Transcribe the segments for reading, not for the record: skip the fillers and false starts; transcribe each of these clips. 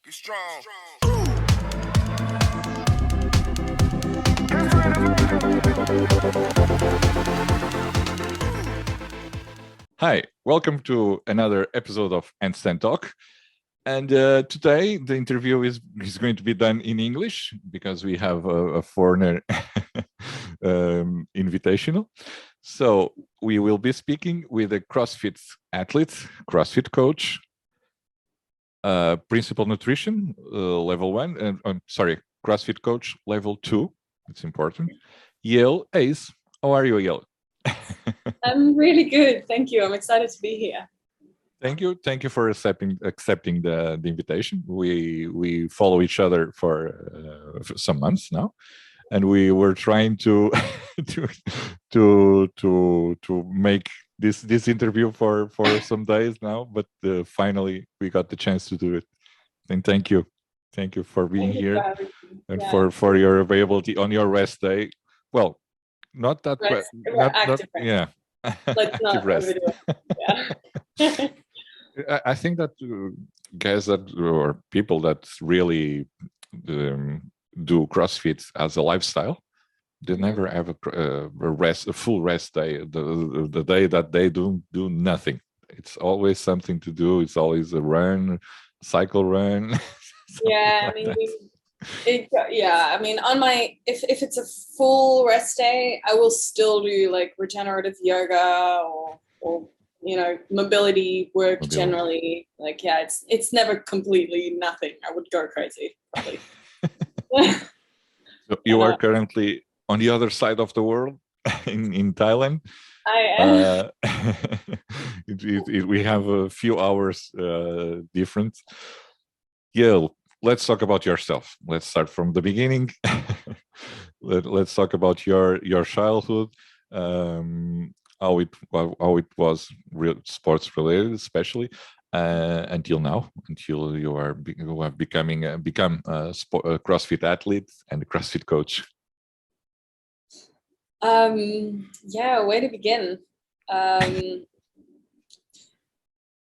Be strong. Hi, welcome to another episode of Handstandtalk. And today the interview is going to be done in English because we have a foreigner invitational. So we will be speaking with a CrossFit athlete, CrossFit coach, principal nutrition level 1, and I'm sorry, CrossFit coach level 2. It's important. YAEL Hayes. How are you, YAEL? I'm really good. Thank you. I'm excited to be here. Thank you for accepting the invitation. We follow each other for some months now, and we were trying to to make this interview for some days now, but finally we got the chance to do it. And thank you for being here and for your availability on your rest day. Well, not that rest, not rest. Yeah. Let's not overdo it. Yeah. I think that guys that or people that really do CrossFit as a lifestyle, they never have a full rest day. The day that they do nothing, it's always something to do. It's always a run, cycle run. Yeah, I mean, on my if it's a full rest day, I will still do like regenerative yoga or mobility work generally. Like, yeah, it's never completely nothing. I would go crazy probably. So you are currently on the other side of the world in Thailand. I am. We have a few hours difference. Yeah, let's talk about yourself. Let's start from the beginning. Let's talk about your childhood. How it was sports related, especially until now, until you have become a CrossFit athlete and a CrossFit coach. Yeah, where to begin? Well,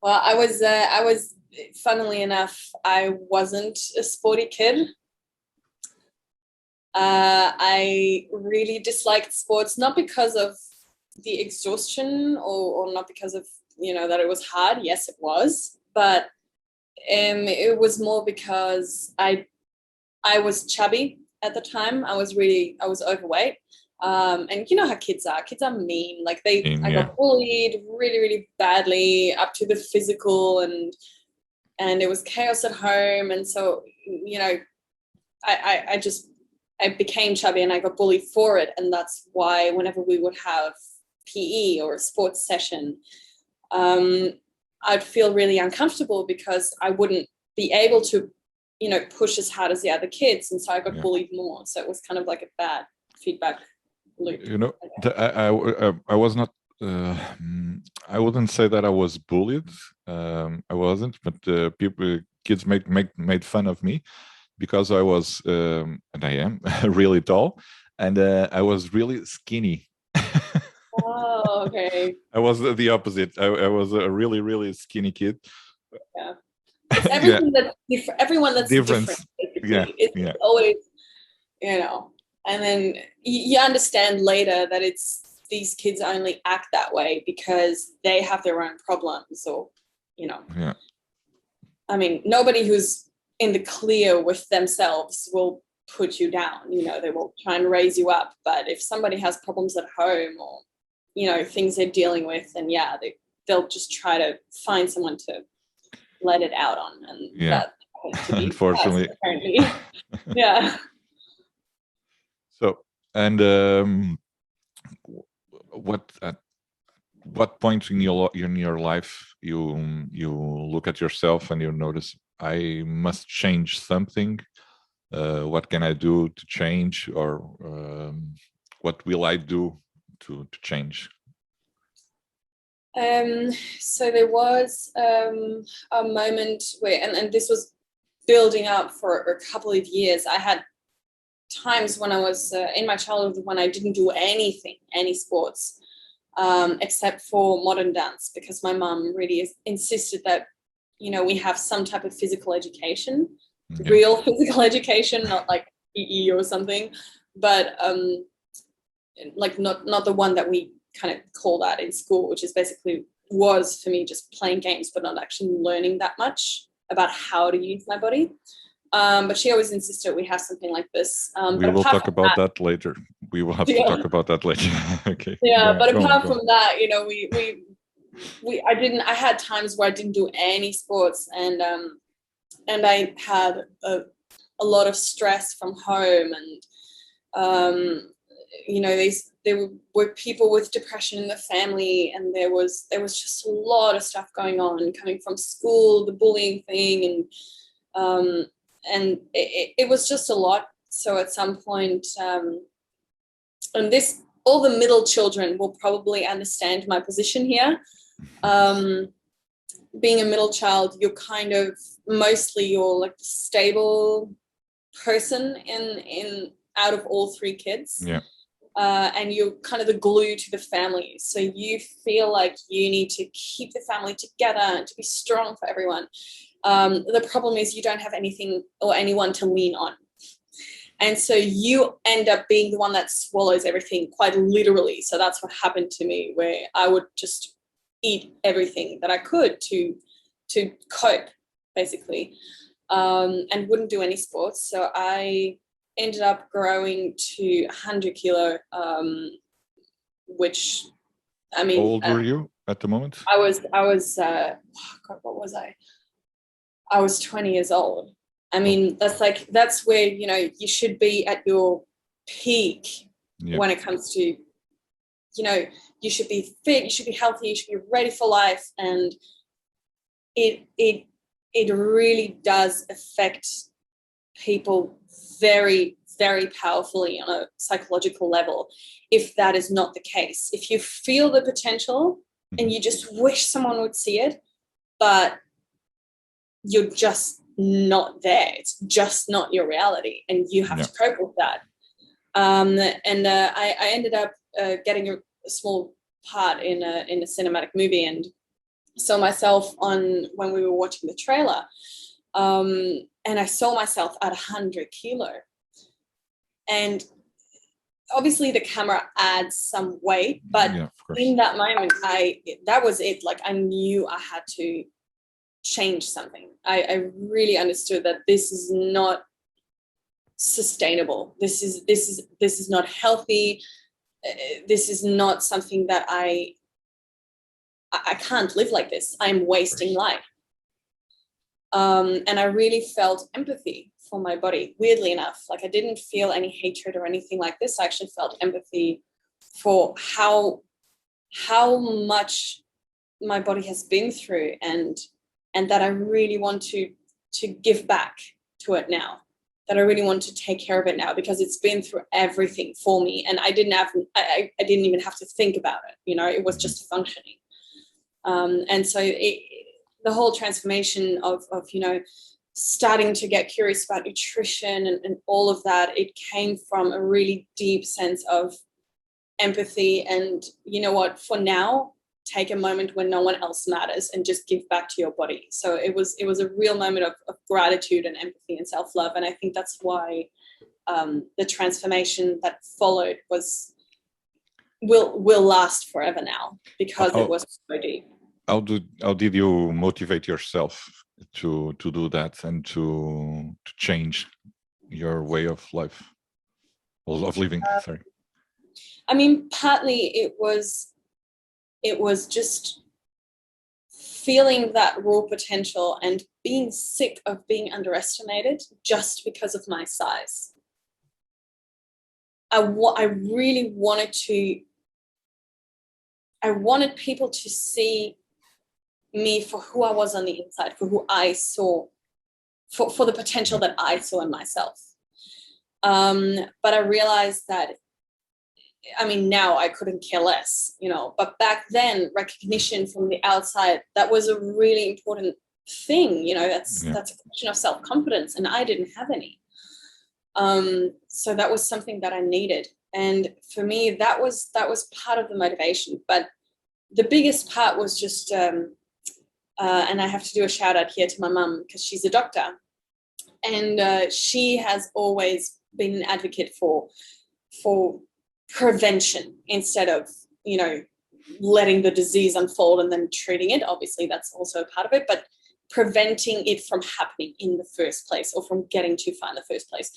I was funnily enough, I wasn't a sporty kid. I really disliked sports, not because of the exhaustion or not because of that it was hard. Yes, it was, but it was more because I was chubby at the time. I was overweight, and you know how kids are mean. Like I got bullied really, really badly up to the physical, and it was chaos at home. And so I became chubby and I got bullied for it. And that's why whenever we would have PE or a sports session, I'd feel really uncomfortable because I wouldn't be able to, push as hard as the other kids. And so I got bullied more. So it was kind of like a bad feedback loop. I was not, I wouldn't say that I was bullied. I wasn't, but kids made fun of me because I was, and I am really tall, and I was really skinny. Oh, okay. I was the opposite. I was a really, really skinny kid. Yeah. It's everything that's everyone that's different. It's always, and then you understand later that it's these kids only act that way because they have their own problems or, I mean, nobody who's in the clear with themselves will put you down, they will try and raise you up. But if somebody has problems at home or, things they're dealing with, then they'll just try to find someone to let it out on. And that unfortunately, apparently. Yeah. So, and what point in your life you look at yourself and you notice I must change something? What can I do to change, or what will I do to change? So there was a moment where, and this was building up for a couple of years. I had times when I was in my childhood when I didn't do any sports, except for modern dance, because my mom really insisted that we have some type of physical education, Yeah. real physical education, not like PE or something, but like not the one that we kind of call that in school, which is basically was for me just playing games, but not actually learning that much about how to use my body. But she always insisted we have something like this. We will talk about that later. We will have to talk about that later. Okay. Yeah, but apart go from on. that, I had times where I didn't do any sports, and I had a lot of stress from home, and there were people with depression in the family, and there was just a lot of stuff going on coming from school, the bullying thing, and it was just a lot. So at some point, and this, all the middle children will probably understand my position here. Being a middle child, you're kind of you're like the stable person in out of all three kids. Yeah. And you're kind of the glue to the family. So you feel like you need to keep the family together and to be strong for everyone. The problem is you don't have anything or anyone to lean on. And so you end up being the one that swallows everything quite literally. So that's what happened to me, where I would just eat everything that I could to cope, basically, and wouldn't do any sports. So I ended up growing to 100 kilo, which, I mean, how old were you at the moment? I was God, what was I? I was 20 years old. I mean, that's where, you should be at your peak. Yeah. When it comes to, you should be fit, you should be healthy, you should be ready for life. And it really does affect people very, very powerfully on a psychological level if that is not the case. If you feel the potential and you just wish someone would see it, but you're just not there, it's just not your reality, and you have to cope with that. I ended up getting a small part in a cinematic movie, and saw myself when we were watching the trailer, and I saw myself at 100 kilo, and obviously the camera adds some weight, but in that moment, that was it. Like, I knew I had to change something. I really understood that this is not sustainable. This is not healthy. This is not something that I can't live like this. I'm wasting life. And I really felt empathy for my body, weirdly enough. Like, I didn't feel any hatred or anything like this. I actually felt empathy for how much my body has been through, and that I really want to give back to it now, that I really want to take care of it now, because it's been through everything for me, and I didn't even have to think about it. It was just functioning. And so the whole transformation of starting to get curious about nutrition and all of that, it came from a really deep sense of empathy. And you know what, for now, take a moment when no one else matters and just give back to your body. So it was a real moment of gratitude and empathy and self-love. And I think that's why the transformation that followed will last forever now, because it was so deep. How did you motivate yourself to do that and to change your way of life, of living? Sorry. I mean, partly it was just feeling that raw potential and being sick of being underestimated just because of my size. I really wanted people to see me for who I was on the inside, for who I saw, for the potential that I saw in myself. But I realized that, I mean, now I couldn't care less, but back then, recognition from the outside, that was a really important thing. That's a question of self-confidence, and I didn't have any. So that was something that I needed. And for me, that was part of the motivation. But the biggest part was just and I have to do a shout out here to my mum because she's a doctor, and she has always been an advocate for prevention instead of, you know, letting the disease unfold and then treating it. Obviously, that's also a part of it, but preventing it from happening in the first place or from getting too far in the first place.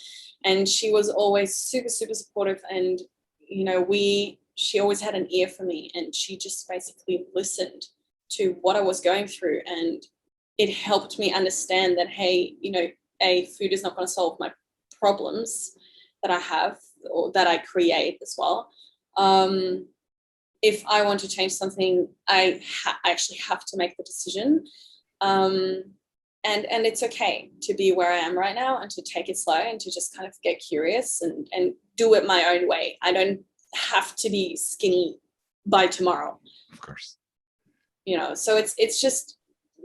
And she was always super, super supportive. And, you know, she always had an ear for me, and she just basically listened to what I was going through. And it helped me understand that, hey, you know, food is not going to solve my problems that I have or that I create as well. If I want to change something, I actually have to make the decision. And it's okay to be where I am right now and to take it slow and to just kind of get curious and do it my own way. I don't have to be skinny by tomorrow. Of course. You know, so it's just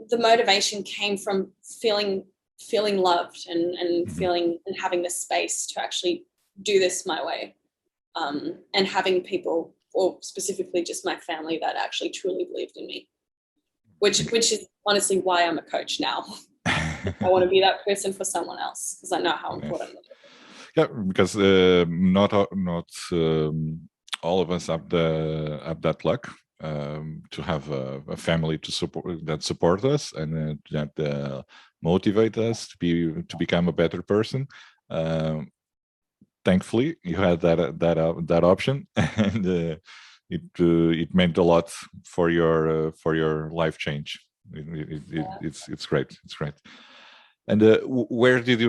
the motivation came from feeling loved and feeling and having the space to actually do this my way, and having people, or specifically just my family, that actually truly believed in me, which is honestly why I'm a coach now. I want to be that person for someone else because I know how important it is. Yeah, because not all of us have that luck to have a family to support us and that motivate us to become a better person. Thankfully, you had that option, and it meant a lot for your life change. It's great. It's great. And where did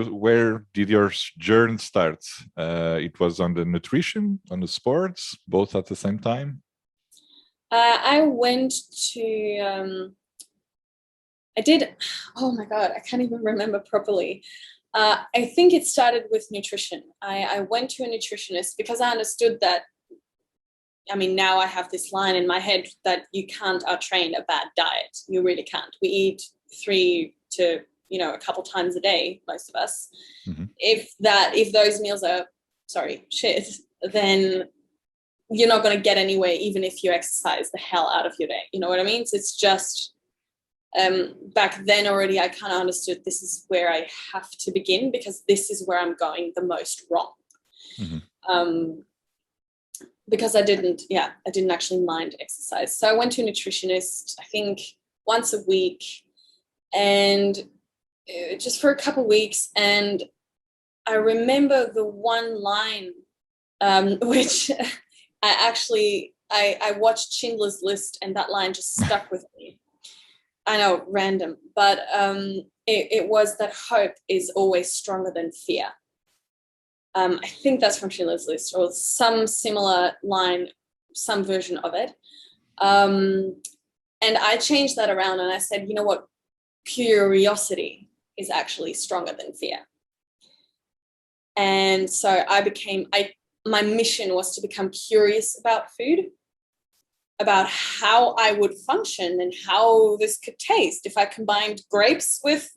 your journey start? It was on the nutrition, on the sports, both at the same time. I went to. I did. Oh my God, I can't even remember properly. I think it started with nutrition. I went to a nutritionist because I understood that. I mean, now I have this line in my head that you can't outtrain a bad diet. You really can't. We eat 3 to, you know, a couple times a day, most of us. If those meals are, shit, then you're not going to get anywhere, even if you exercise the hell out of your day. You know what I mean? So it's just, back then already, I kind of understood this is where I have to begin because this is where I'm going the most wrong. Because I didn't actually mind exercise. So I went to a nutritionist, I think once a week, and just for a couple of weeks. And I remember the one line, which I watched Schindler's List, and that line just stuck with me. I know, random, but it was that hope is always stronger than fear. I think that's from Schindler's List or some similar line, some version of it. And I changed that around and I said, you know what? Curiosity is actually stronger than fear. And so my mission was to become curious about food, about how I would function and how this could taste if I combined grapes with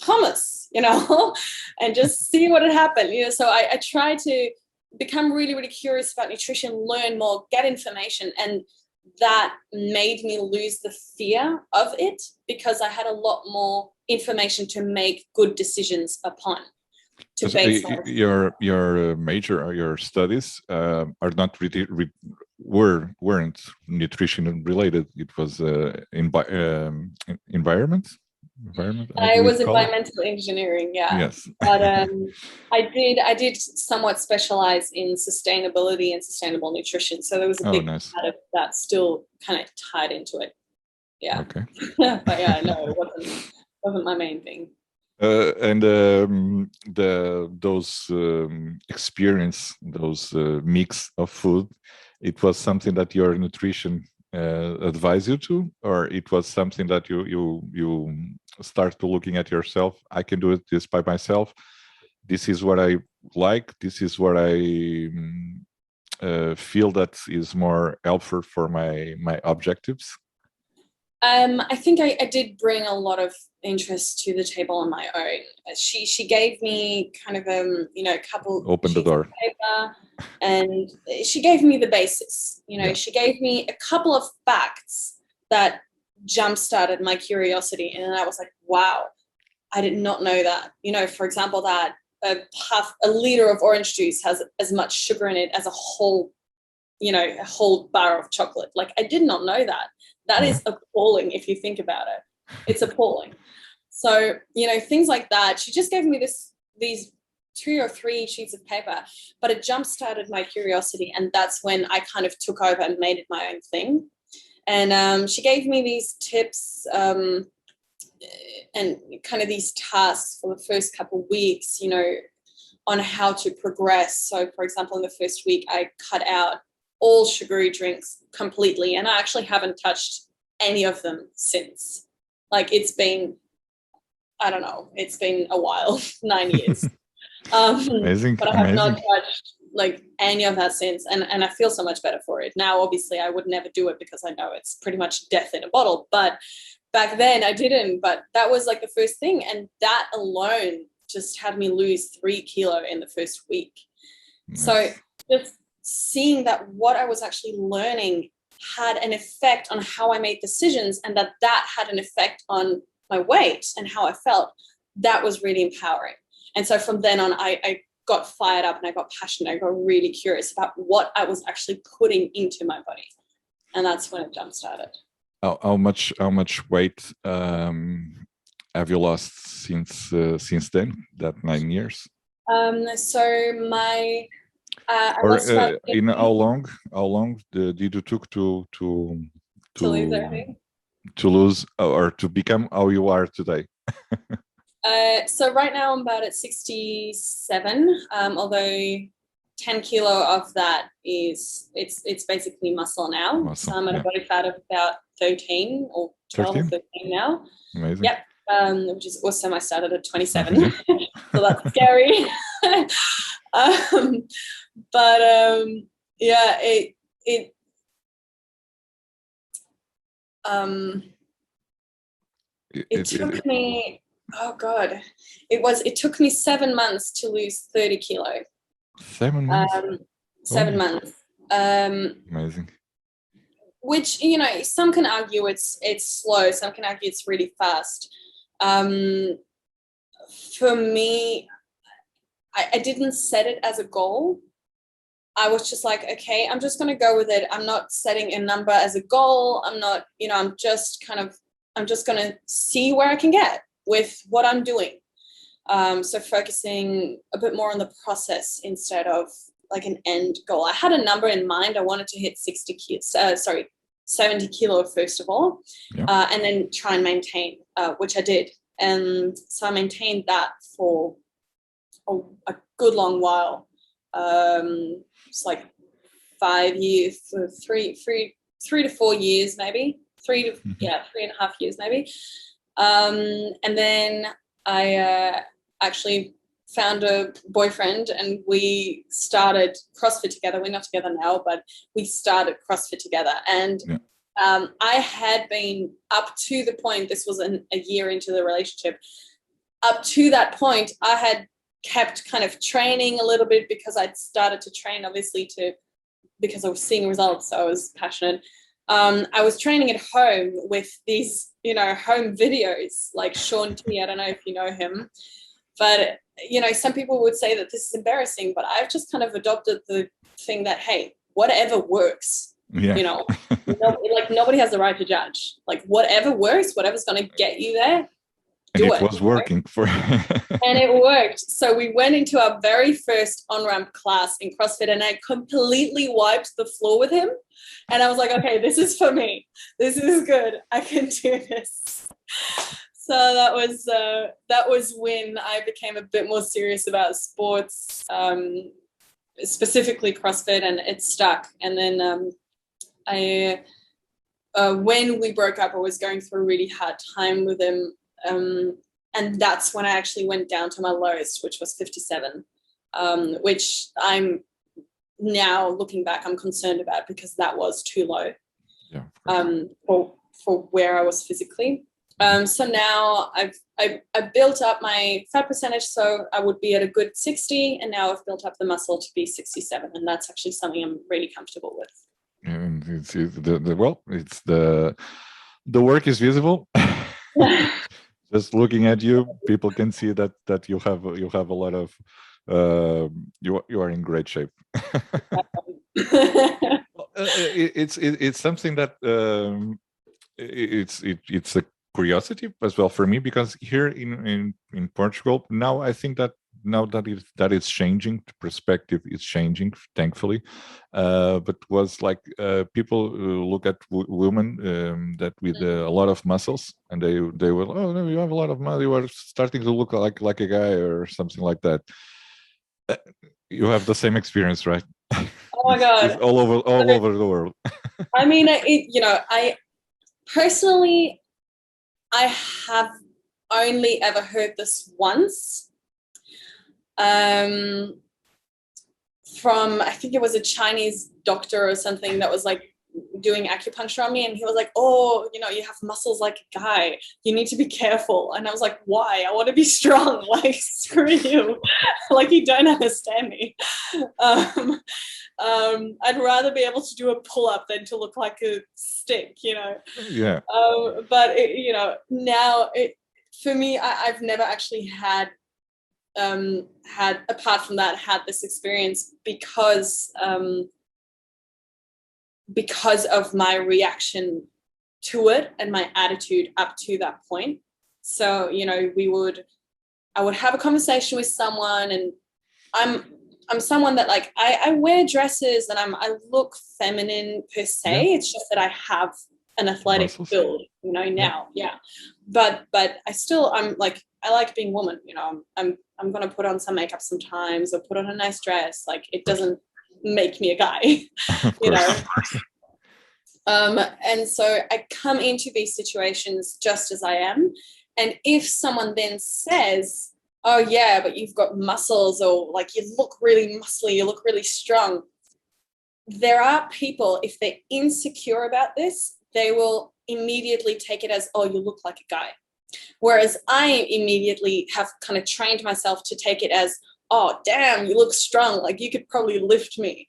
hummus, you know, and just see what had happened. You know, so I tried to become really, really curious about nutrition, learn more, get information, and that made me lose the fear of it because I had a lot more information to make good decisions upon. To base your major or your studies are not really weren't nutrition related. It was environment. I was environmental engineering, yeah. Yes. But I did somewhat specialize in sustainability and sustainable nutrition. So there was a big part of that still kind of tied into it. Yeah. Okay. But yeah, no, it wasn't my main thing. And those experience, those mix of food, it was something that your nutrition advised you to, or it was something that you start to looking at yourself. I can do this by myself. This is what I like. This is what I feel that is more helpful for my objectives. I think I did bring a lot of interest to the table on my own. She gave me kind of a couple open the door paper, and she gave me the basis. You know, she gave me a couple of facts that jump-started my curiosity. And I was like, wow, I did not know that. You know, for example, that a liter of orange juice has as much sugar in it as a whole bar of chocolate. Like, I did not know that. That is appalling if you think about it. It's appalling. So, you know, things like that. She just gave me these 2 or 3 sheets of paper, but it jump-started my curiosity. And that's when I kind of took over and made it my own thing. And she gave me these tips and kind of these tasks for the first couple of weeks, you know, on how to progress. So, for example, in the first week, I cut out all sugary drinks completely, and I actually haven't touched any of them since. Like, it's been, I don't know, it's been a while, 9 years. Amazing. But I have not touched like any of that since, and I feel so much better for it. Now, obviously, I would never do it because I know it's pretty much death in a bottle, but back then I didn't. But that was like the first thing, and that alone just had me lose 3 kilo in the first week. Nice. So just seeing that what I was actually learning had an effect on how I made decisions, and that had an effect on my weight and how I felt, that was really empowering. And so from then on, I got fired up and I got passionate. I got really curious about what I was actually putting into my body. And that's when it jump started. How much weight have you lost since then, that 9 years? So my in how long did you took to lose or to become how you are today? So right now I'm about at 67, although 10 kilo of that is it's basically muscle now. So I'm at a body fat of about 13 or 12 or 13 now. Amazing. Yep. Which is awesome. I started at 27, so that's scary. Yeah, it took me. Oh God, it took me 7 months to lose 30 kilo. 7 months. 7 months. Amazing. Which, you know, some can argue it's slow. Some can argue it's really fast. For me, I didn't set it as a goal. I was just like, okay, I'm just going to go with it. I'm not setting a number as a goal. I'm not, you know, I'm just going to see where I can get with what I'm doing. So focusing a bit more on the process instead of like an end goal. I had a number in mind. I wanted to hit 70 kilo first of all, and then try and maintain, which I did. And so I maintained that for a good long while. It's like 5 years, 3 to 4 years, maybe 3.5 years, maybe. And then I actually found a boyfriend and we started CrossFit together. We're not together now, but we started CrossFit together. And I had been up to the point, this was a year into the relationship, up to that point, I had kept kind of training a little bit because I'd started to train, obviously, because I was seeing results. So I was passionate. I was training at home with these, you know, home videos like Sean T. I don't know if you know him, but, you know, some people would say that this is embarrassing, but I've just kind of adopted the thing that, hey, whatever works, you know, like nobody has the right to judge. Like whatever works, whatever's going to get you there. And it was working for and it worked. So we went into our very first on-ramp class in CrossFit and I completely wiped the floor with him. And I was like, okay, this is for me. This is good. I can do this. So that was when I became a bit more serious about sports, specifically CrossFit, and it stuck. And then when we broke up, I was going through a really hard time with him. And that's when I actually went down to my lowest, which was 57, which I'm now looking back, I'm concerned about because that was too low for where I was physically. So now I've built up my fat percentage, so I would be at a good 60, and now I've built up the muscle to be 67, and that's actually something I'm really comfortable with. And it's the work is visible. Just looking at you, people can see that you have a lot of you are in great shape. It's something that it's a curiosity as well for me, because here in Portugal now, I think that now that it's changing, the perspective is changing, thankfully. But was like people look at women that with a lot of muscles, and they will, oh no, you have a lot of muscle, you are starting to look like a guy or something like that. You have the same experience, right? Oh my God. It's all over the world. I mean, I personally, I have only ever heard this once from, I think it was a Chinese doctor or something that was like doing acupuncture on me, and he was like, oh, you have muscles like a guy, you need to be careful. And I was like, why? I want to be strong. Like, screw you. Like, you don't understand me. I'd rather be able to do a pull-up than to look like a stick, Yeah. But now for me, I've never actually had apart from that, had this experience because of my reaction to it and my attitude up to that point. So, I would have a conversation with someone, and I'm someone that, like, I wear dresses and I look feminine per se. Yeah. It's just that I have an athletic build, now. Yeah. But I'm like, I like being woman, I'm going to put on some makeup sometimes or put on a nice dress. Like, it doesn't make me a guy, and so I come into these situations just as I am. And if someone then says, oh yeah, but you've got muscles, or like, you look really muscly, you look really strong, there are people, if they're insecure about this, they will immediately take it as, oh, you look like a guy. Whereas I immediately have kind of trained myself to take it as, oh, damn, you look strong. Like, you could probably lift me.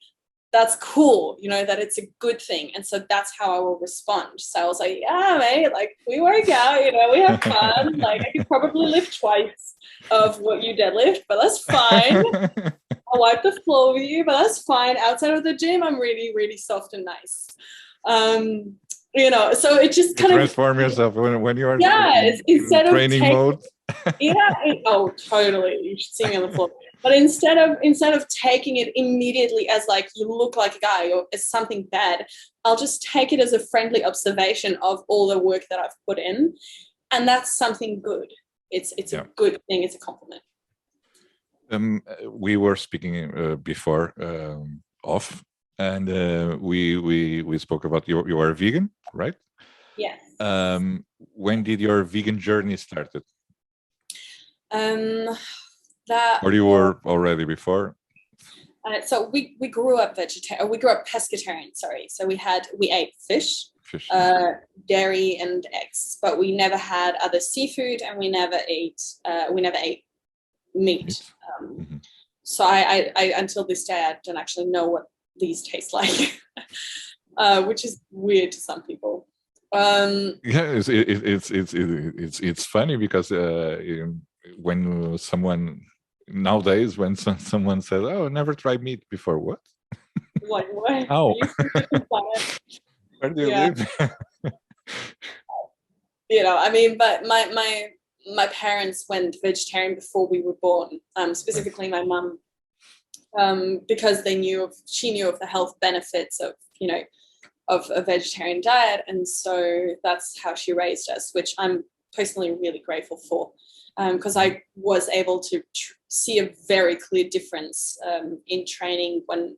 That's cool, that it's a good thing. And so that's how I will respond. So I was like, yeah, mate, like, we work out, we have fun. Like, I could probably lift twice of what you deadlift, but that's fine. I'll wipe the floor with you, but that's fine. Outside of the gym, I'm really, really soft and nice. So it just kind of transform yourself when you are instead training mode. Oh, totally. You should see me on the floor. But instead of taking it immediately as like, you look like a guy or as something bad, I'll just take it as a friendly observation of all the work that I've put in, and that's something good. It's a good thing. It's a compliment. We were speaking before off, and we spoke about you are vegan, right? Yes. When did your vegan journey started? Or you were already before? So we grew up vegetarian. We grew up pescatarian. Sorry. So we ate fish, dairy, and eggs, but we never had other seafood, and we never ate meat. So I until this day, I don't actually know what these taste like, which is weird to some people. It's funny because when someone nowadays, when someone says, oh, never tried meat before, what? What? How? Where do you live? I mean, but my parents went vegetarian before we were born, specifically my mum, because she knew of the health benefits of a vegetarian diet, and so that's how she raised us, which I'm personally really grateful for, because I was able to see a very clear difference in training when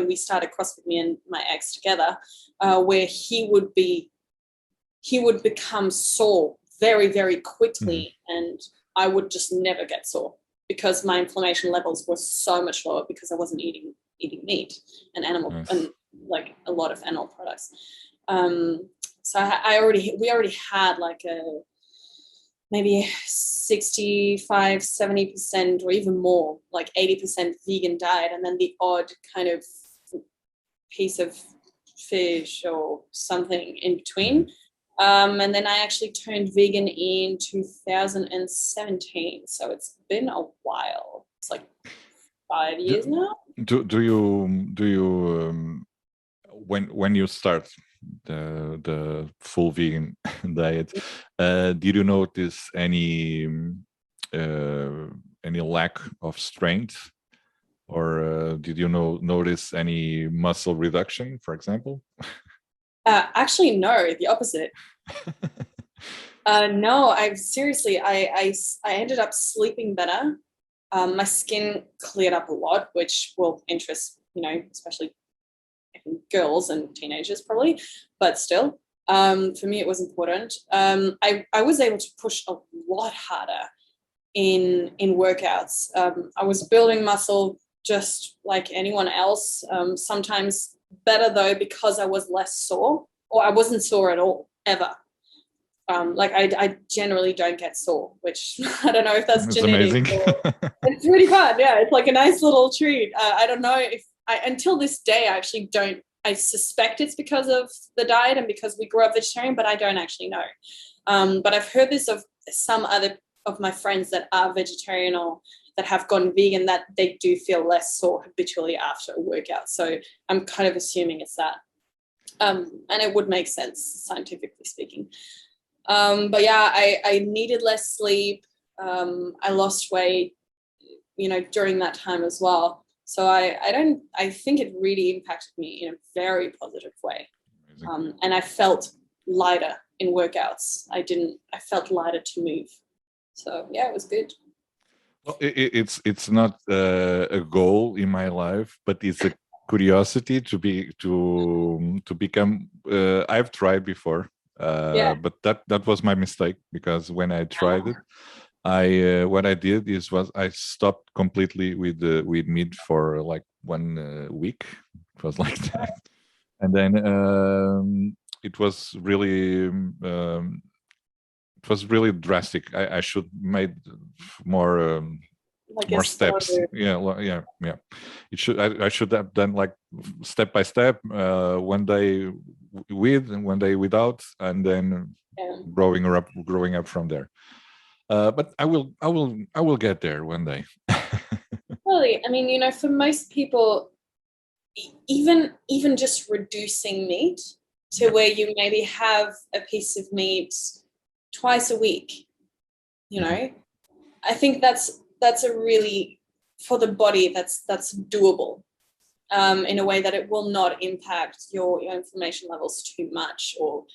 we started CrossFit, me and my ex together, where he would become sore very, very quickly, and I would just never get sore because my inflammation levels were so much lower because I wasn't eating meat and animal and like a lot of animal products. So we already had like a maybe 65-70% or even more, like 80% vegan diet, and then the odd kind of piece of fish or something in between. And then I actually turned vegan in 2017. So it's been a while. It's like 5 years now. Do you when you start the full vegan diet, did you notice any lack of strength, or did you notice any muscle reduction, for example? Actually, no, the opposite. No, I seriously, I ended up sleeping better. My skin cleared up a lot, which will interest, especially girls and teenagers probably, but still, for me, it was important. I was able to push a lot harder in workouts. I was building muscle just like anyone else. Sometimes better though, because I was less sore, or I wasn't sore at all, ever. Like I generally don't get sore, which I don't know if that's genetic. It's really fun. Yeah, it's like a nice little treat. I don't know if until this day, I actually don't. I suspect it's because of the diet and because we grew up vegetarian, but I don't actually know. But I've heard this of some other of my friends that are vegetarian or that have gone vegan, that they do feel less sore habitually after a workout. So I'm kind of assuming it's that. And it would make sense, scientifically speaking. But yeah, I needed less sleep. I lost weight, during that time as well. So I think it really impacted me in a very positive way. And I felt lighter in workouts. I felt lighter to move. So yeah, it was good. Well, it's not a goal in my life, but it's a curiosity to become. I've tried before, but that was my mistake, because when I tried it, what I did was I stopped completely with meat for like 1 week. It was like that, and then it was really. It was really drastic. I should made more more steps. Yeah. It should. I should have done like step by step. 1 day with and 1 day without, and then growing up from there. But I will get there one day. Really, I mean, for most people, even just reducing meat to where you maybe have a piece of meat twice a week, I think that's a really, for the body, that's doable, in a way that it will not impact your inflammation levels too much, or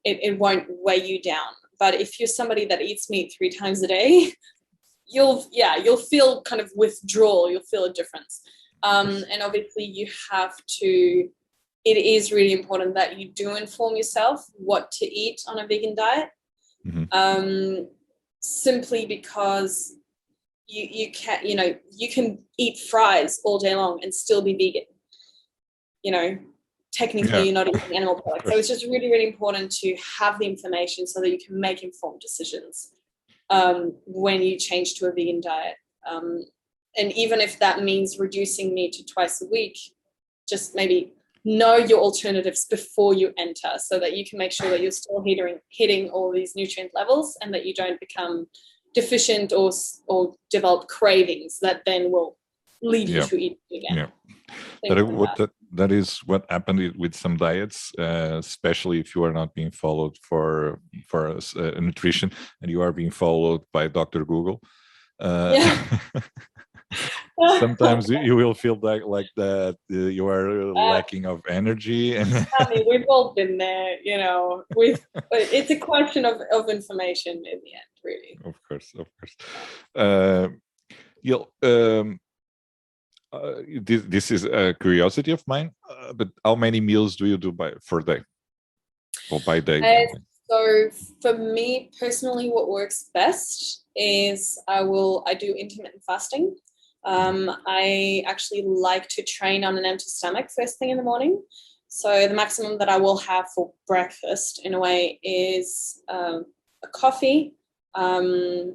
it won't weigh you down. But if you're somebody that eats meat 3 times a day, you'll feel kind of withdrawal. You'll feel a difference. And obviously it is really important that you do inform yourself what to eat on a vegan diet. Mm-hmm. Simply because you can eat fries all day long and still be vegan. Technically you're not eating animal products. So it's just really, really important to have the information so that you can make informed decisions when you change to a vegan diet. And even if that means reducing meat to twice a week, just maybe know your alternatives before you enter, so that you can make sure that you're still hitting all these nutrient levels, and that you don't become deficient or develop cravings that then will lead you to eat again. That is what happened with some diets, especially if you are not being followed for nutrition, and you are being followed by Dr. Google. Sometimes you will feel like that you are lacking of energy. And I mean, we've all been there, it's a question of information in the end, really. Of course. This is a curiosity of mine, but how many meals do you do by day? So for me personally, what works best is I do intermittent fasting. I actually like to train on an empty stomach first thing in the morning. So the maximum that I will have for breakfast, in a way, is a coffee,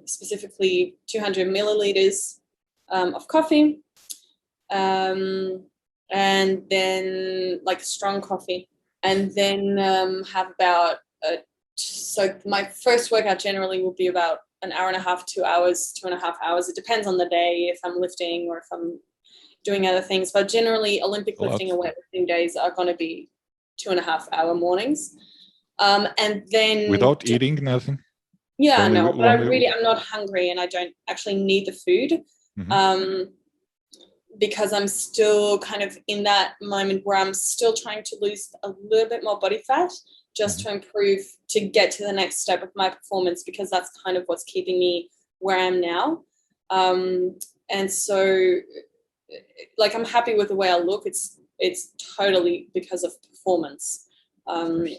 specifically 200 milliliters of coffee, and then like strong coffee, and then have about so my first workout generally will be about an hour and a half, 2 hours, 2.5 hours. It depends on the day, if I'm lifting or if I'm doing other things. But generally, Olympic lifting and weightlifting days are going to be 2.5 hour mornings. And then without eating nothing. Yeah, no, but I'm not hungry, and I don't actually need the food. Because I'm still kind of in that moment where I'm still trying to lose a little bit more body fat just to improve, to get to the next step of my performance, because that's kind of what's keeping me where I am now. And so, like, I'm happy with the way I look. It's totally because of performance,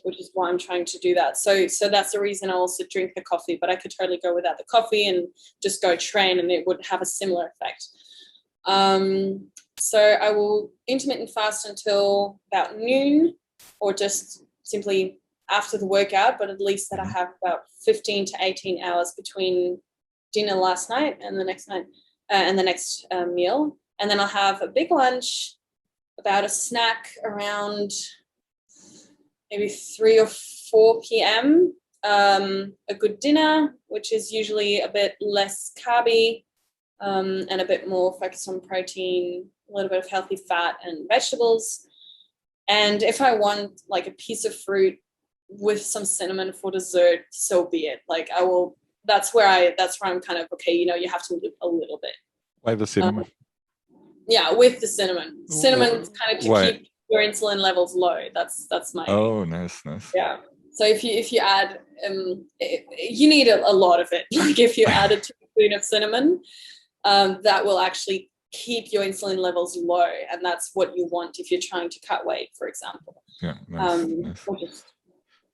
which is why I'm trying to do that. So that's the reason I also drink the coffee, but I could totally go without the coffee and just go train, and it would have a similar effect. So I will intermittent fast until about noon, or just simply after the workout, but at least that I have about 15 to 18 hours between dinner last night and the next night, and the next meal. And then I'll have a big lunch, about a snack around maybe 3 or 4 p.m., a good dinner, which is usually a bit less carby, and a bit more focused on protein, a little bit of healthy fat and vegetables. And if I want like a piece of fruit with some cinnamon for dessert, so be it. Like, I will, that's where I'm kind of, okay, you know, you have to live a little bit. Why the cinnamon? Yeah, with the cinnamon. Cinnamon kind of to keep your insulin levels low. That's my. Oh, nice. Yeah. So if you add, you need a lot of it. Like, if you add a teaspoon of cinnamon, that will actually keep your insulin levels low, and that's what you want if you're trying to cut weight, for example. Yeah, nice. Just,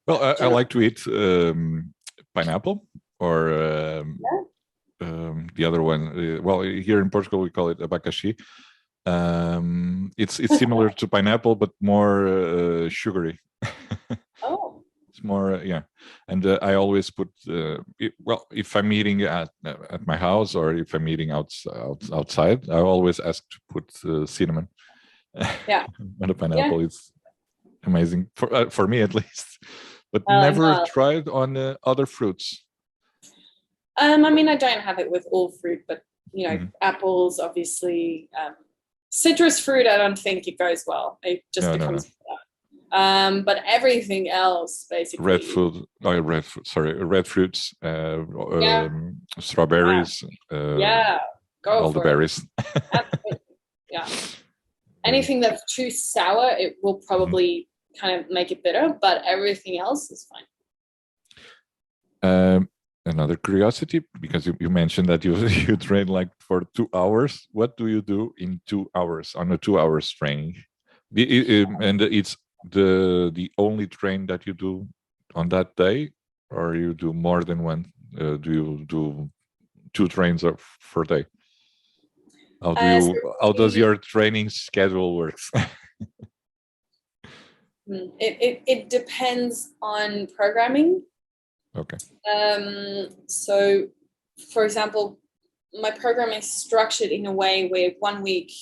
well, I like to eat pineapple, or the other one. Well, here in Portugal we call it abacaxi. It's similar to pineapple, but more sugary. Oh. It's more, and I always put, well, if I'm eating at my house, or if I'm eating outside, I always ask to put cinnamon. Yeah. On the pineapple. It's amazing for me, at least, but never tried on other fruits. I mean, I don't have it with all fruit, but you know, apples, obviously. Citrus fruit, I don't think it goes well. It just becomes. No. But everything else, basically. Red fruits, strawberries. All the berries. Absolutely. Yeah. Anything that's too sour, it will probably kind of make it bitter, but everything else is fine. Another curiosity, because you mentioned that you train like for 2 hours. What do you do in 2 hours on a 2 hours training? And it's the only train that you do on that day, or you do more than one? Do you do 2 trains per day? How does your training schedule works? It depends on programming. Okay. So, for example, my program is structured in a way where 1 week,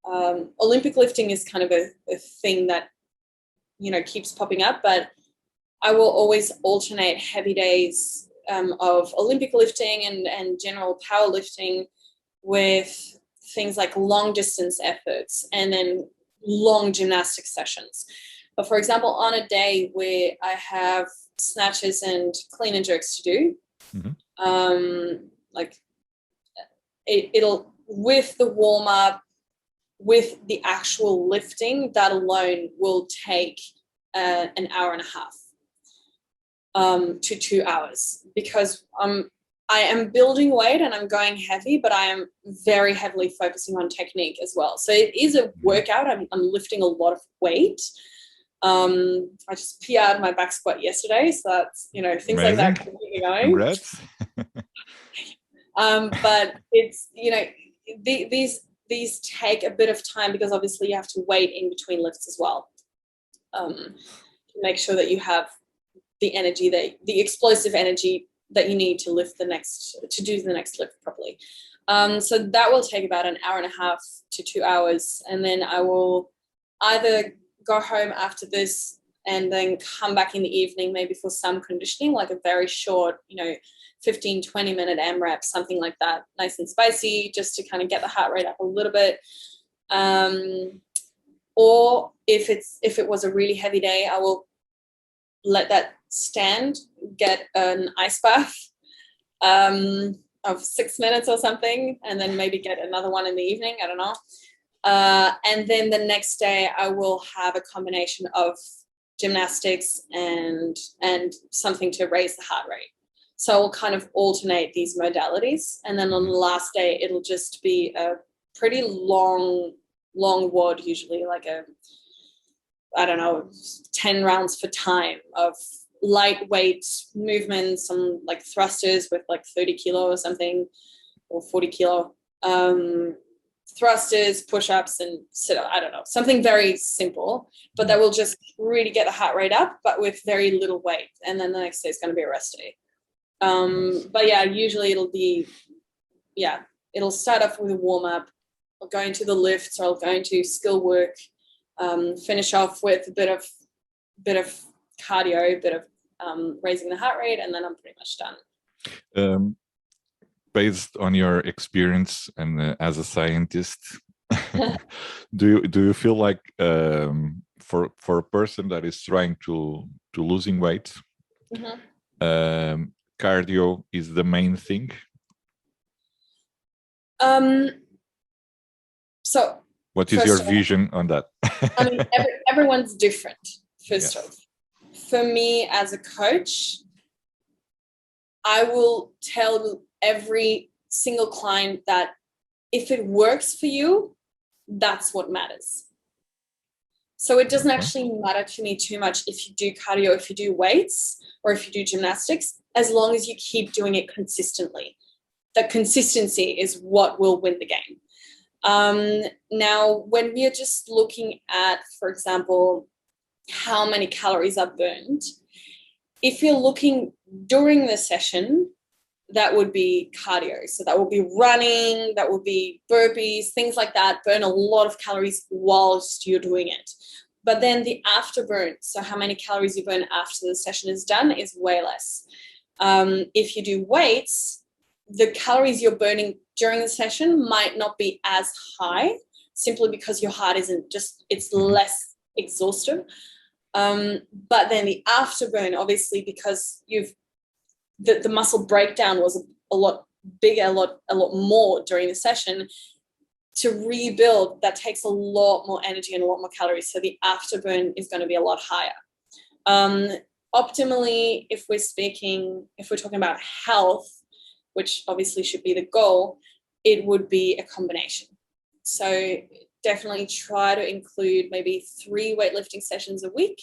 Olympic lifting is kind of a thing that, you know, keeps popping up, but I will always alternate heavy days of Olympic lifting and general powerlifting with things like long distance efforts and then long gymnastic sessions. But for example, on a day where I have snatches and clean and jerks to do, like it'll, with the warm up, with the actual lifting, that alone will take an hour and a half to 2 hours, because I am building weight and I'm going heavy, but I am very heavily focusing on technique as well. So it is a workout. I'm lifting a lot of weight. I just PR'd my back squat yesterday, so that's, you know, things amazing. Like that keep going. Congrats. But it's, you know, these take a bit of time, because obviously you have to wait in between lifts as well, to make sure that you have the energy, the explosive energy that you need to do the next lift properly. So that will take about an hour and a half to 2 hours, and then I will either go home after this and then come back in the evening, maybe for some conditioning, like a very short, 15, 20-minute AMRAP, something like that, nice and spicy, just to kind of get the heart rate up a little bit. Or if it was a really heavy day, I will let that stand, get an ice bath of 6 minutes or something, and then maybe get another one in the evening. I don't know. And then the next day I will have a combination of gymnastics and something to raise the heart rate. So I will kind of alternate these modalities. And then on the last day, it'll just be a pretty long WOD, usually like 10 rounds for time of lightweight movements, some like thrusters with like 30 kilo or something, or 40 kilo. Thrusters, push-ups, and sit-up. I don't know, something very simple, but that will just really get the heart rate up, but with very little weight. And then the next day is going to be a rest day. But yeah, usually it'll start off with a warm-up. I'll go into the lifts, or I'll go into skill work, finish off with a bit of cardio, a bit of raising the heart rate, and then I'm pretty much done. Based on your experience and as a scientist, do you feel like for a person that is trying to losing weight, cardio is the main thing? So what is your vision on that? I mean, everyone's different, first off. For me as a coach, I will tell every single client that if it works for you, that's what matters. So it doesn't actually matter to me too much if you do cardio, if you do weights, or if you do gymnastics, as long as you keep doing it consistently. The consistency is what will win the game. Now, when we are just looking at, for example, how many calories are burned, if you're looking during the session, that would be cardio. So that would be running, that would be burpees, things like that, burn a lot of calories whilst you're doing it. But then the afterburn, so how many calories you burn after the session is done, is way less. If you do weights, the calories you're burning during the session might not be as high, simply because your heart isn't just, it's less exhaustive. But then the afterburn, obviously, because the muscle breakdown was a lot bigger, a lot more during the session. To rebuild, that takes a lot more energy and a lot more calories. So the afterburn is going to be a lot higher. Optimally, if we're talking about health, which obviously should be the goal, it would be a combination. So definitely try to include maybe 3 weightlifting sessions a week.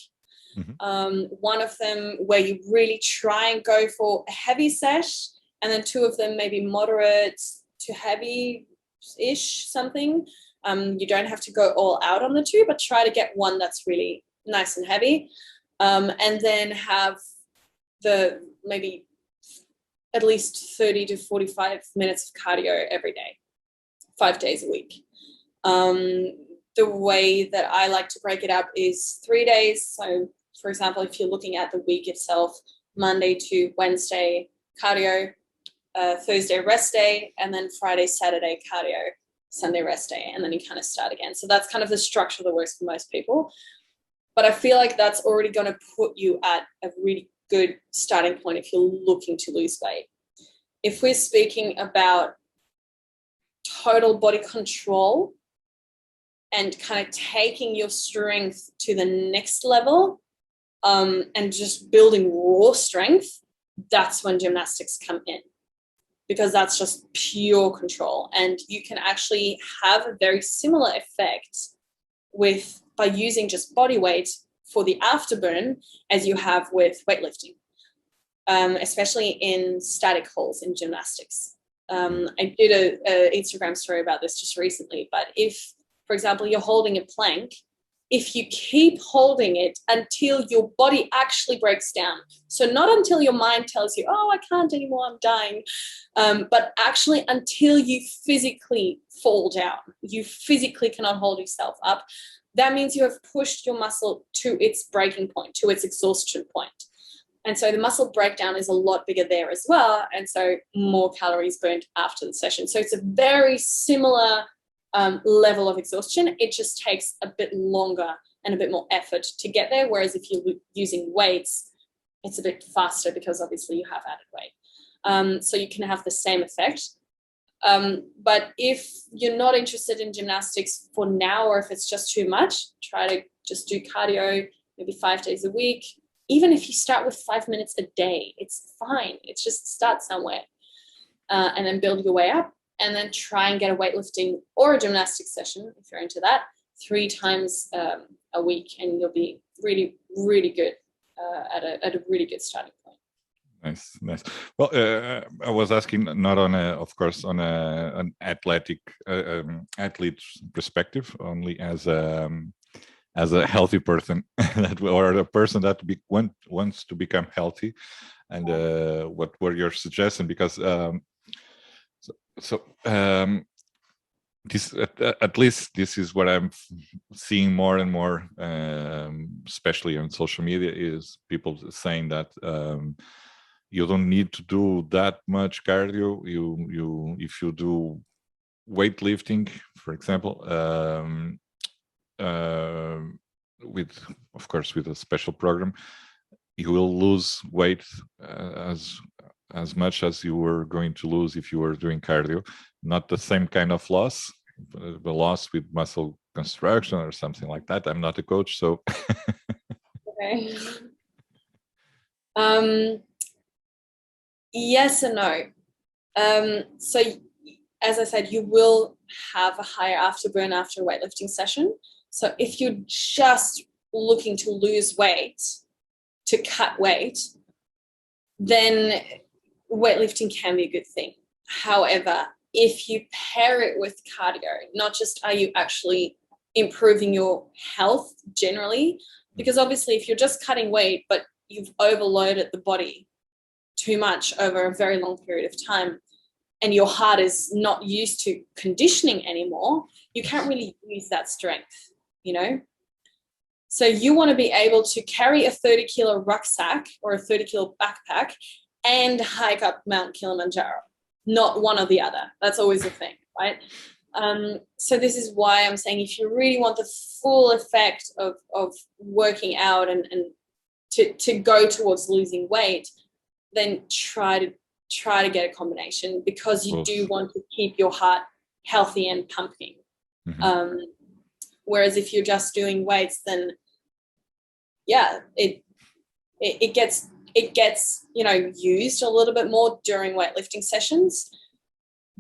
One of them where you really try and go for a heavy sesh, and then 2 of them maybe moderate to heavy-ish something. You don't have to go all out on the 2, but try to get one that's really nice and heavy. And then have the maybe at least 30 to 45 minutes of cardio every day, 5 days a week. The way that I like to break it up is 3 days. So, for example, if you're looking at the week itself, Monday to Wednesday, cardio, Thursday, rest day, and then Friday, Saturday, cardio, Sunday, rest day, and then you kind of start again. So that's kind of the structure that works for most people. But I feel like that's already going to put you at a really good starting point if you're looking to lose weight. If we're speaking about total body control and kind of taking your strength to the next level, and just building raw strength, that's when gymnastics come in, because that's just pure control. And you can actually have a very similar effect by using just body weight for the afterburn as you have with weightlifting, especially in static holds in gymnastics. I did an Instagram story about this just recently, but if, for example, you're holding a plank, if you keep holding it until your body actually breaks down, so not until your mind tells you, oh, I can't anymore, I'm dying, but actually until you physically fall down, you physically cannot hold yourself up, that means you have pushed your muscle to its breaking point, to its exhaustion point. And so the muscle breakdown is a lot bigger there as well. And so more calories burned after the session. So it's a very similar level of exhaustion. It just takes a bit longer and a bit more effort to get there. Whereas if you're using weights, it's a bit faster because obviously you have added weight. So you can have the same effect. But if you're not interested in gymnastics for now, or if it's just too much, try to just do cardio, maybe 5 days a week. Even if you start with 5 minutes a day, it's fine. It's just start somewhere and then build your way up, and then try and get a weightlifting or a gymnastics session, if you're into that, 3 times a week, and you'll be really, really good at a really good starting point. Nice, nice. Well, I was asking not on of course, on an athlete perspective, only as a healthy person, or a person that wants to become healthy, and what were your suggestions? Because this at least this is what I'm seeing more and more, especially on social media, is people saying that you don't need to do that much cardio. If you do weightlifting, for example, with, of course, with a special program, you will lose weight as much as you were going to lose if you were doing cardio. Not the same kind of loss, the loss with muscle construction or something like that. I'm not a coach, so. Okay. Yes and no. So as I said, you will have a higher afterburn after a weightlifting session. So if you're just looking to lose weight, to cut weight, then weightlifting can be a good thing. However, if you pair it with cardio, not just are you actually improving your health generally, because obviously if you're just cutting weight, but you've overloaded the body too much over a very long period of time, and your heart is not used to conditioning anymore, you can't really use that strength, you know? So you want to be able to carry a 30-kilo rucksack or a 30-kilo backpack and hike up Mount Kilimanjaro, not one or the other. That's always a thing, right? So this is why I'm saying, if you really want the full effect of working out and to go towards losing weight, then try to get a combination, because you do want to keep your heart healthy and pumping. Mm-hmm. Whereas if you're just doing weights, then yeah, it gets used a little bit more during weightlifting sessions,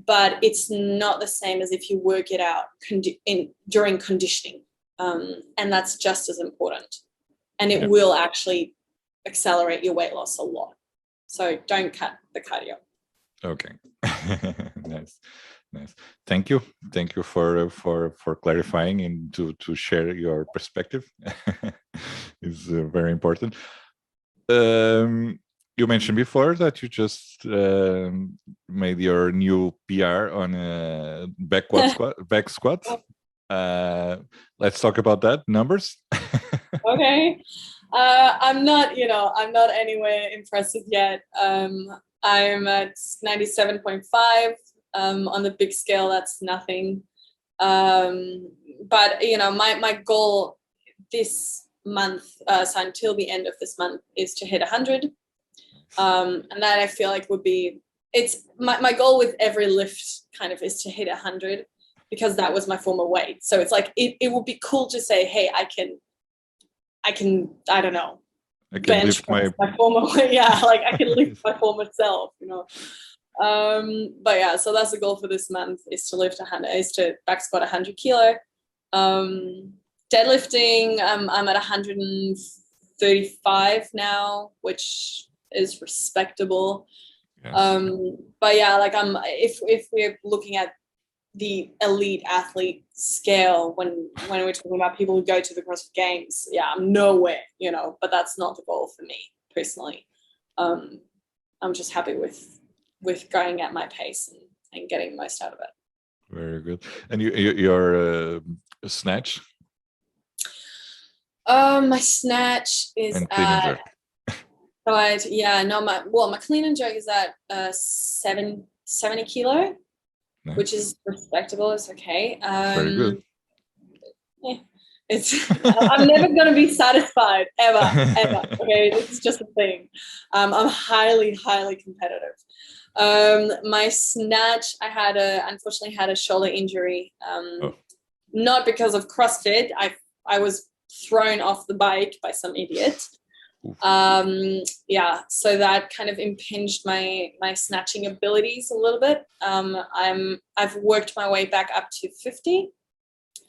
but it's not the same as if you work it out during conditioning, and that's just as important, and it will actually accelerate your weight loss a lot. So don't cut the cardio. Okay. Nice. Thank you for clarifying and to share your perspective. It's very important. You mentioned before that you just made your new PR on back squat. Let's talk about that. Numbers. Okay. I'm not anywhere impressive yet. I'm at 97.5. On the big scale, that's nothing. But my goal this month, so until the end of this month, is to hit 100. And that I feel like it's my goal with every lift kind of is to hit 100, because that was my former weight. So it's like it would be cool to say, hey, I can I don't know, I can lift my former weight. Yeah, like I can lift my former self, But yeah, so that's the goal for this month, is to lift 100, is to back squat 100 kilo. Deadlifting, I'm at 135 now, which is respectable. Yes. But yeah, like if we're looking at the elite athlete scale, when we're talking about people who go to the CrossFit Games, yeah, I'm nowhere, but that's not the goal for me personally. I'm just happy with going at my pace and getting the most out of it. Very good. And your snatch? My snatch is And clean and at jerk. right. Yeah, no, my clean and jerk is at 70 kilo, Nice. which is respectable. It's okay. Very good. Yeah, it's I'm never gonna be satisfied ever. Okay, this is just a thing. I'm highly competitive. My snatch, unfortunately had a shoulder injury. Oh. Not because of CrossFit. I was thrown off the bike by some idiot. Yeah, so that kind of impinged my snatching abilities a little bit. I've worked my way back up to 50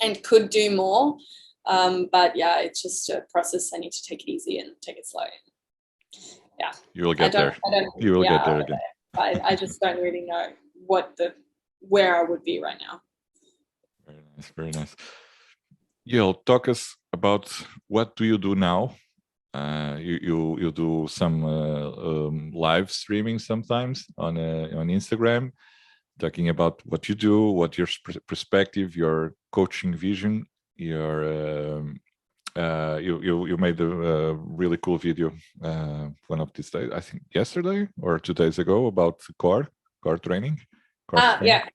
and could do more. But yeah, it's just a process. I need to take it easy and take it slow. Yeah. You will get there. You will get there again. I just don't really know where I would be right now. Very nice, very nice. Yael, talk us about what do you do now? You do some live streaming sometimes on Instagram, talking about what you do, what your perspective, your coaching vision. You made a really cool video one of these days, I think yesterday or 2 days ago, about core training. Yeah.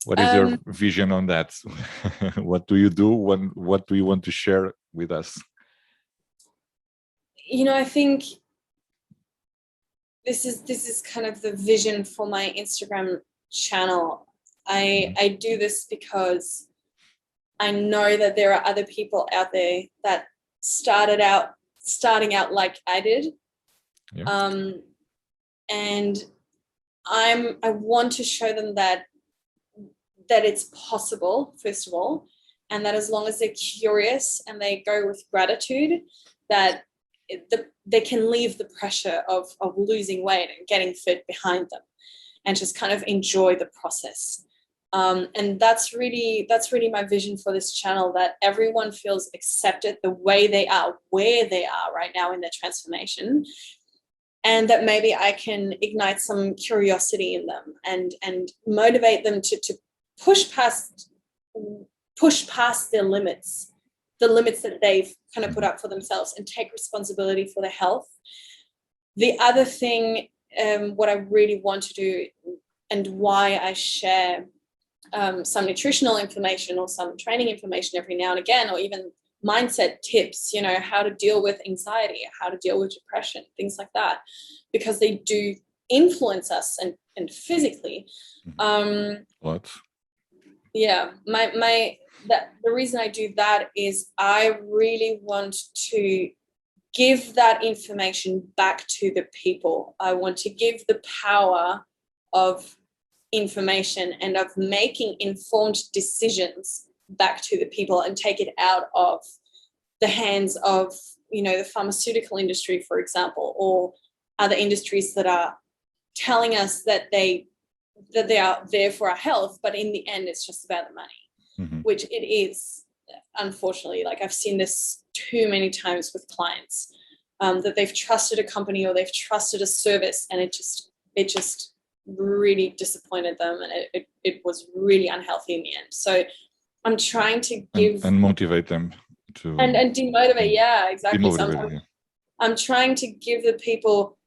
What is your vision on that? What do you do? What do you want to share with us? I think this is kind of the vision for my Instagram channel. I do this because I know that there are other people out there that starting out like I did. Yeah. And I want to show them that it's possible, first of all, and that as long as they're curious and they go with gratitude, that they can leave the pressure of losing weight and getting fit behind them and just kind of enjoy the process. And that's really my vision for this channel, that everyone feels accepted the way they are, where they are right now in their transformation, and that maybe I can ignite some curiosity in them and motivate them to push past their limits, the limits that they've kind of put up for themselves, and take responsibility for their health. The other thing, what I really want to do, and why I share some nutritional information or some training information every now and again, or even mindset tips, how to deal with anxiety, how to deal with depression, things like that, because they do influence us and physically. What? Yeah, the reason I do that is I really want to give that information back to the people. I want to give the power of information and of making informed decisions back to the people, and take it out of the hands of the pharmaceutical industry, for example, or other industries that are telling us that they are there for our health, but in the end it's just about the money, which it is, unfortunately. Like, I've seen this too many times with clients, that they've trusted a company or they've trusted a service, and it just really disappointed them, and it was really unhealthy in the end. So I'm trying to give and motivate them to and demotivate. Yeah, exactly. Demotivate, I'm trying to give the people,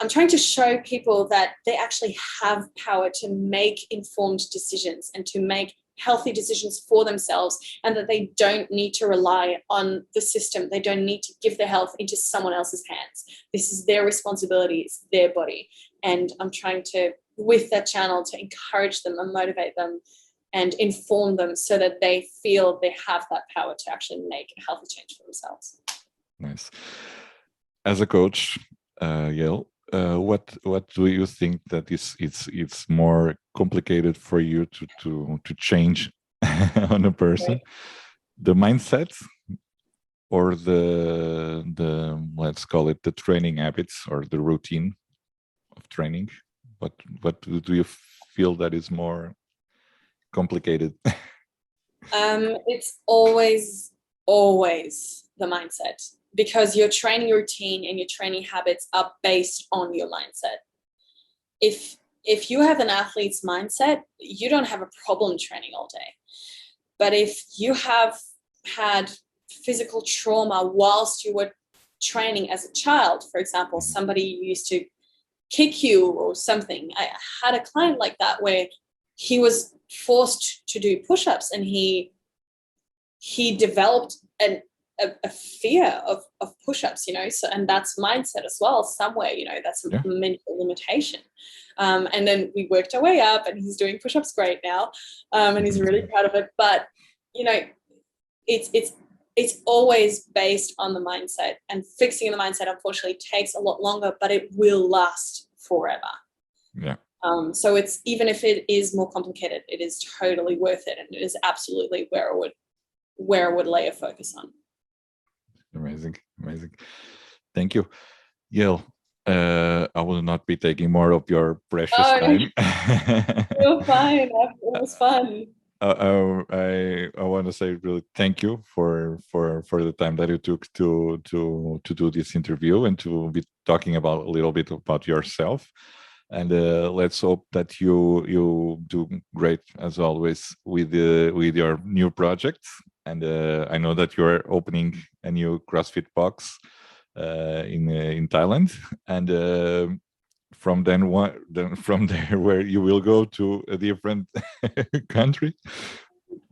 I'm trying to show people that they actually have power to make informed decisions and to make healthy decisions for themselves, and that they don't need to rely on the system. They don't need to give their health into someone else's hands. This is their responsibility. It's their body. And I'm trying to, with that channel, to encourage them and motivate them and inform them so that they feel they have that power to actually make a healthy change for themselves. Nice. As a coach, Yael, what do you think that it's more complicated for you to change on a person? Right. The mindset, or the let's call it the training habits or the routine of training? What do you feel that is more complicated? It's always the mindset, because your training routine and your training habits are based on your mindset. If you have an athlete's mindset, you don't have a problem training all day. But if you have had physical trauma whilst you were training as a child, for example, somebody used to kick you or something. I had a client like that where he was forced to do push-ups, and he developed a fear of push-ups, you know, so, and that's mindset as well somewhere, you know, that's a mental limitation. And then we worked our way up, and he's doing push-ups great now, and he's really proud of it. But, you know, it's always based on the mindset, and fixing the mindset, unfortunately, takes a lot longer, but it will last forever. Yeah. So it's, even if it is more complicated, it is totally worth it, and it is absolutely where I would lay a focus on. Amazing. Thank you, Yael. I will not be taking more of your precious time. You're fine. It was fun. I want to say really thank you for the time that you took to do this interview and to be talking about a little bit about yourself. And let's hope that you do great as always with your new project. And I know that you are opening a new CrossFit box in Thailand, and from there where you will go to a different country,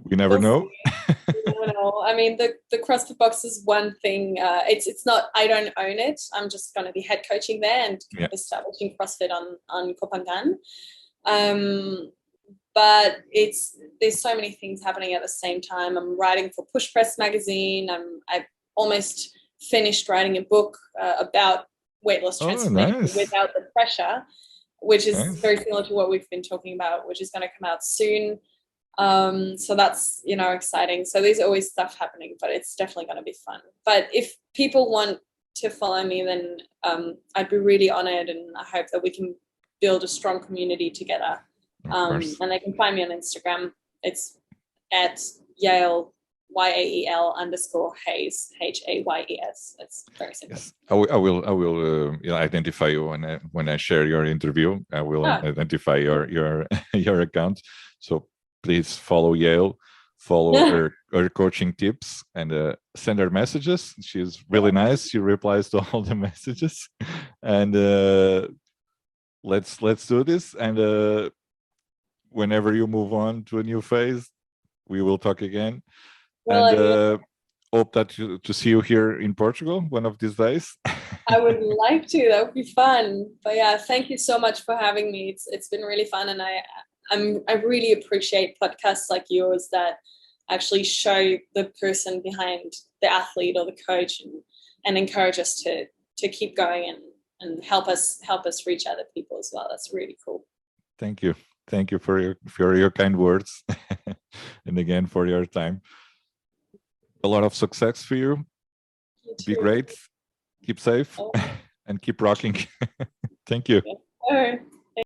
we never know. You never know. I mean, the CrossFit box is one thing. It's not, I don't own it. I'm just going to be head coaching there and establishing CrossFit on Koh Phangan. But there's so many things happening at the same time. I'm writing for Push Press magazine. I've almost finished writing a book about weight loss transformation without the pressure, which is very similar to what we've been talking about, which is going to come out soon. So that's, you know, exciting. So there's always stuff happening, but it's definitely going to be fun. But if people want to follow me, then I'd be really honored, and I hope that we can build a strong community together. And they can find me on Instagram. It's at YAEL, YAEL_Hayes, HAYES. It's very simple. Yes, I will identify you when I share your interview. I will identify your account. So please follow YAEL, follow her coaching tips, and send her messages. She's really nice. She replies to all the messages, and let's do this. And whenever you move on to a new phase, we will talk again. And hope that to see you here in Portugal one of these days. I would like to. That would be fun. But yeah, thank you so much for having me. It's been really fun, and I really appreciate podcasts like yours that actually show the person behind the athlete or the coach, and encourage us to keep going and help us reach other people as well. That's really cool. Thank you for your kind words, and again for your time. A lot of success for you. Be great, keep safe, and keep rocking. Thank you. Yeah.